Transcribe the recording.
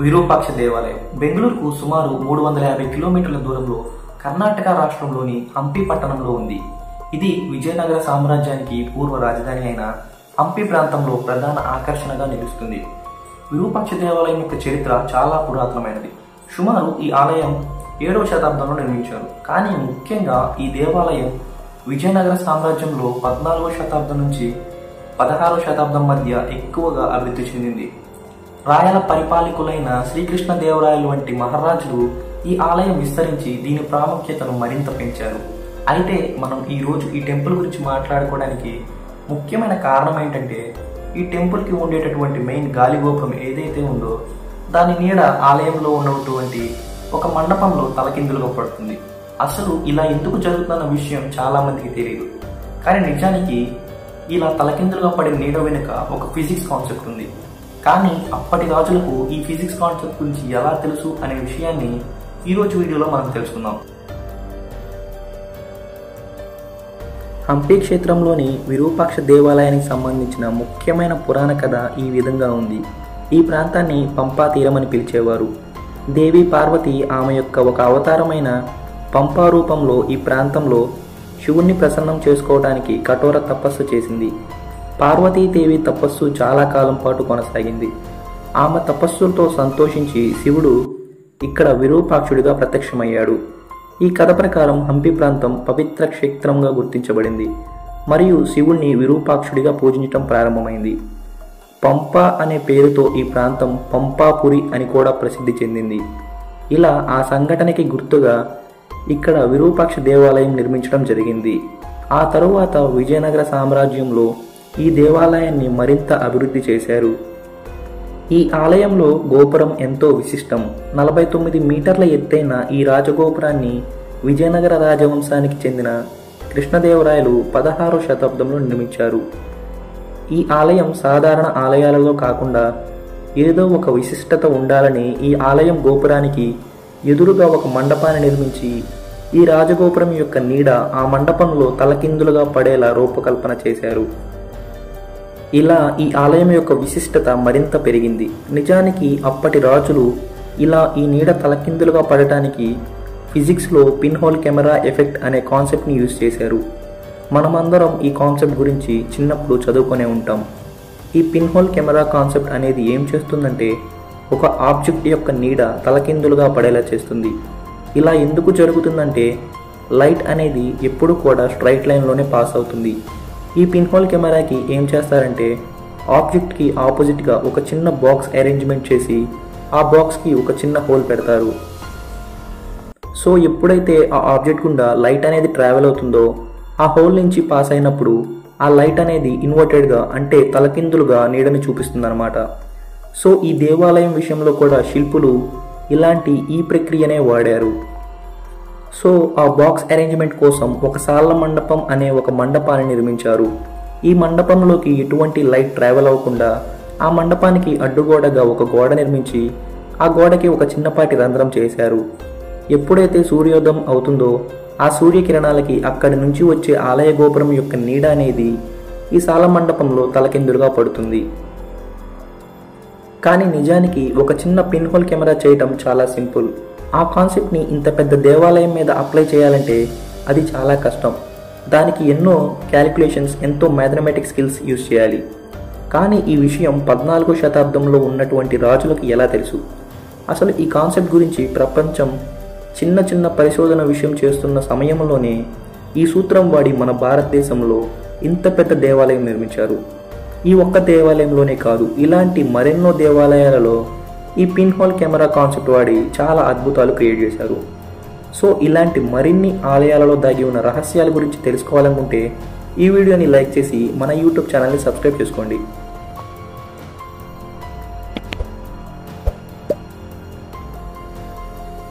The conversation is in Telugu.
విరూపాక్ష దేవాలయం బెంగళూరుకు సుమారు 350 కిలోమీటర్ల దూరంలో కర్ణాటక రాష్ట్రంలోని హంపి పట్టణంలో ఉంది. ఇది విజయనగర సామ్రాజ్యానికి పూర్వ రాజధాని అయిన హంపి ప్రాంతంలో ప్రధాన ఆకర్షణగా నిలుస్తుంది. విరూపాక్ష దేవాలయం యొక్క చరిత్ర చాలా పురాతనమైనది. సుమారు ఈ ఆలయం 7వ శతాబ్దంలో నిర్మించారు. కానీ ముఖ్యంగా ఈ దేవాలయం విజయనగర సామ్రాజ్యంలో 14వ శతాబ్దం నుంచి 16వ శతాబ్దం మధ్య ఎక్కువగా అభివృద్ధి చెందింది. రాయల పరిపాలకులైన శ్రీకృష్ణదేవరాయలు వంటి మహారాజులు ఈ ఆలయం విస్తరించి దీని ప్రాముఖ్యతను మరింత పెంచారు. అయితే మనం ఈరోజు ఈ టెంపుల్ గురించి మాట్లాడుకోవడానికి ముఖ్యమైన కారణం ఏంటంటే, ఈ టెంపుల్కి ఉండేటటువంటి మెయిన్ గాలి గోపురం ఏదైతే ఉందో దాని నీడ ఆలయంలో ఉన్నటువంటి ఒక మండపంలో తలకిందులుగా పడుతుంది. అసలు ఇలా ఎందుకు జరుగుతున్న విషయం చాలా మందికి తెలియదు. కానీ నిజానికి ఇలా తలకిందులుగా పడే నీడ వెనుక ఒక ఫిజిక్స్ కాన్సెప్ట్ ఉంది. కానీ అప్పటి రాజులకు ఈ ఫిజిక్స్ కాన్సెప్ట్ గురించి ఎలా తెలుసు అనే విషయాన్ని ఈరోజు వీడియోలో మనం తెలుసుకుందాం. హంపి క్షేత్రంలోని విరూపాక్ష దేవాలయానికి సంబంధించిన ముఖ్యమైన పురాణ కథ ఈ విధంగా ఉంది. ఈ ప్రాంతాన్ని పంపా తీరం అని పిలిచేవారు. దేవి పార్వతి ఆమె యొక్క ఒక అవతారమైన పంపా రూపంలో ఈ ప్రాంతంలో శివుణ్ణి ప్రసన్నం చేసుకోవడానికి కఠోర తపస్సు చేసింది. పార్వతీదేవి తపస్సు చాలా కాలం పాటు కొనసాగింది. ఆమె తపస్సులతో సంతోషించి శివుడు ఇక్కడ విరూపాక్షుడిగా ప్రత్యక్షమయ్యాడు. ఈ కథ ప్రకారం హంపి ప్రాంతం పవిత్ర క్షేత్రంగా గుర్తించబడింది మరియు శివుణ్ణి విరూపాక్షుడిగా పూజించడం ప్రారంభమైంది. పంప అనే పేరుతో ఈ ప్రాంతం పంపాపురి అని కూడా ప్రసిద్ధి చెందింది. ఇలా ఆ సంఘటనకి గుర్తుగా ఇక్కడ విరూపాక్ష దేవాలయం నిర్మించడం జరిగింది. ఆ తరువాత విజయనగర సామ్రాజ్యంలో ఈ దేవాలయాన్ని మరింత అభివృద్ధి చేశారు. ఈ ఆలయంలో గోపురం ఎంతో విశిష్టం. 49 మీటర్ల ఎత్తైన ఈ రాజగోపురాన్ని విజయనగర రాజవంశానికి చెందిన కృష్ణదేవరాయలు 16వ శతాబ్దంలో నిర్మించారు. ఈ ఆలయం సాధారణ ఆలయాలలో కాకుండా ఏదో ఒక విశిష్టత ఉండాలని ఈ ఆలయం గోపురానికి ఎదురుగా ఒక మండపాన్ని నిర్మించి ఈ రాజగోపురం యొక్క నీడ ఆ మండపంలో తలకిందులుగా పడేలా రూపకల్పన చేశారు. ఇలా ఈ ఆలయం యొక్క విశిష్టత మరింత పెరిగింది. నిజానికి అప్పటి రాజులు ఇలా ఈ నీడ తలకిందులుగా పడటానికి ఫిజిక్స్లో పిన్ హోల్ కెమెరా ఎఫెక్ట్ అనే కాన్సెప్ట్ని యూజ్ చేశారు. మనమందరం ఈ కాన్సెప్ట్ గురించి చిన్నప్పుడు చదువుకునే ఉంటాం. ఈ పిన్ హోల్ కెమెరా కాన్సెప్ట్ అనేది ఏం చేస్తుందంటే, ఒక ఆబ్జెక్ట్ యొక్క నీడ తలకిందులుగా పడేలా చేస్తుంది. ఇలా ఎందుకు జరుగుతుందంటే, లైట్ అనేది ఎప్పుడు కూడా స్ట్రైట్ లైన్లోనే పాస్ అవుతుంది. ఈ పిన్ హోల్ కెమెరాకి ఏం చేస్తారంటే, ఆబ్జెక్ట్కి ఆపోజిట్గా ఒక చిన్న బాక్స్ అరేంజ్మెంట్ చేసి ఆ బాక్స్కి ఒక చిన్న హోల్ పెడతారు. సో ఎప్పుడైతే ఆ ఆబ్జెక్ట్ గుండా లైట్ అనేది ట్రావెల్ అవుతుందో ఆ హోల్ నుంచి పాస్ అయినప్పుడు ఆ లైట్ అనేది ఇన్వర్టెడ్గా అంటే తలకిందులుగా నీడని చూపిస్తుంది అన్నమాట. సో ఈ దేవాలయం విషయంలో కూడా శిల్పులు ఇలాంటి ఈ ప్రక్రియనే వాడారు. సో ఆ బాక్స్ అరేంజ్మెంట్ కోసం ఒక సాళ్ల మండపం అనే ఒక మండపాన్ని నిర్మించారు. ఈ మండపంలోకి ఎటువంటి లైట్ ట్రావెల్ అవ్వకుండా ఆ మండపానికి అడ్డుగోడగా ఒక గోడ నిర్మించి ఆ గోడకి ఒక చిన్నపాటి రంధ్రం చేశారు. ఎప్పుడైతే సూర్యోదయం అవుతుందో ఆ సూర్యకిరణాలకి అక్కడి నుంచి వచ్చే ఆలయ గోపురం యొక్క నీడ అనేది ఈ సాల మండపంలో తలకిందులుగా పడుతుంది. కానీ నిజానికి ఒక చిన్న పిన్ హోల్ కెమెరా చేయటం చాలా సింపుల్. ఆ కాన్సెప్ట్ని ఇంత పెద్ద దేవాలయం మీద అప్లై చేయాలంటే అది చాలా కష్టం. దానికి ఎన్నో క్యాలిక్యులేషన్స్, ఎంతో మ్యాథమెటిక్స్ స్కిల్స్ యూజ్ చేయాలి. కానీ ఈ విషయం 14వ శతాబ్దంలో ఉన్నటువంటి రాజులకు ఎలా తెలుసు? అసలు ఈ కాన్సెప్ట్ గురించి ప్రపంచం చిన్న చిన్న పరిశోధన విషయం చేస్తున్న సమయంలోనే ఈ సూత్రం వాడి మన భారతదేశంలో ఇంత పెద్ద దేవాలయం నిర్మించారు. ఈ ఒక్క దేవాలయంలోనే కాదు, ఇలాంటి మరెన్నో దేవాలయాలలో ఈ పిన్ హోల్ కెమెరా కాన్సెప్ట్ వాడి చాలా అద్భుతాలు క్రియేట్ చేశారు. సో ఇలాంటి మరిన్ని ఆలయాలలో దాగి ఉన్న రహస్యాల గురించి తెలుసుకోవాలనుకుంటే ఈ వీడియోని లైక్ చేసి మన యూట్యూబ్ ఛానల్ని సబ్స్క్రైబ్ చేసుకోండి.